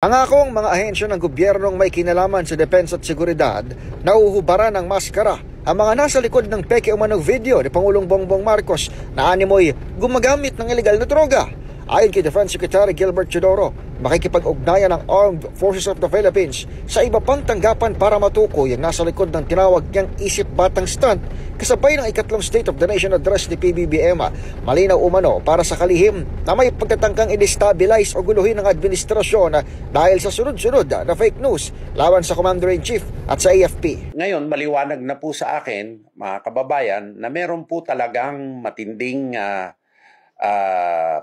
Pangako ang mga ahensya ng gobyernong may kinalaman sa depensa at seguridad na uhubaran ng maskara ang mga nasa likod ng peke umanong video ni Pangulong Bongbong Marcos na animoy gumagamit ng ilegal na droga. Ayon kay Defense Secretary Gilbert Chodoro, makikipag-ugnayan ng Armed Forces of the Philippines sa iba pang tanggapan para matukoy ang nasa likod ng tinawag niyang isip batang stunt kasabay ng ikatlong State of the Nation Address ni PBBM. Malinaw umano para sa kalihim na may pagtatangkang i-destabilize o guluhin ng administrasyon dahil sa sunod-sunod na fake news laban sa Commander-in-Chief at sa AFP. Ngayon, maliwanag na po sa akin, mga kababayan, na meron po talagang matinding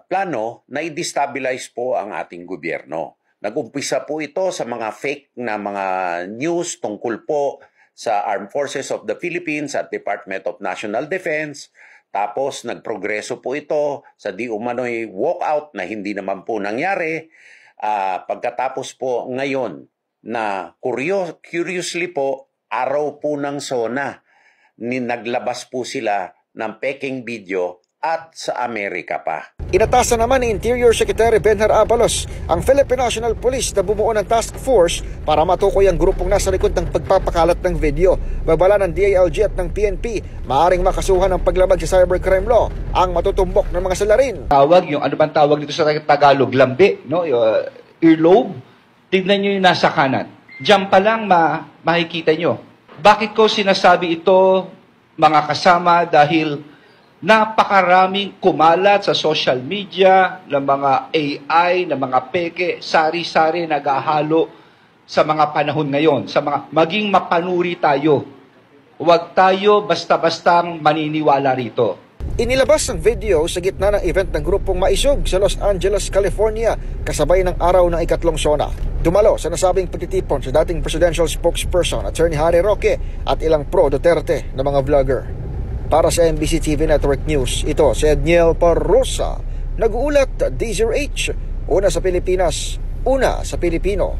plano na i-destabilize po ang ating gobyerno. Nag-umpisa po ito sa mga fake na mga news tungkol po sa Armed Forces of the Philippines at Department of National Defense. Tapos nagprogreso po ito sa di umano'y walkout na hindi naman po nangyari. Pagkatapos po ngayon na curiously po, araw po ng SONA, naglabas po sila ng peking video at sa Amerika pa. Inatasan naman ni Interior Secretary Benhar Abalos ang Philippine National Police na bumuo ng task force para matukoy ang grupong nasa likod ng pagpapakalat ng video. Babala ng DILG at ng PNP, maaaring makasuhan ng paglabag sa cybercrime law ang matutumbok ng mga salarin. Tawag, yung ano bang tawag dito sa Tagalog, lambi, no? Earlobe. Tignan nyo yung nasa kanan. Diyan pa lang makikita nyo. Bakit ko sinasabi ito, mga kasama, dahil napakaraming kumalat sa social media ng mga AI, ng mga peke, sari-sari naghahalo sa mga panahon ngayon, sa mga maging mapanuri tayo. Huwag tayo basta-bastang maniniwala rito. Inilabas ang video sa gitna ng event ng grupong Maisog sa Los Angeles, California, kasabay ng araw ng ikatlong SONA. Dumalo sa nasabing pagtitipon sa dating presidential spokesperson Attorney Harry Roque at ilang pro-Duterte na mga vlogger. Para sa MBC TV Network News, ito si Edniel Parrosa. Nag-uulat, D0H. Una sa Pilipinas, una sa Pilipino.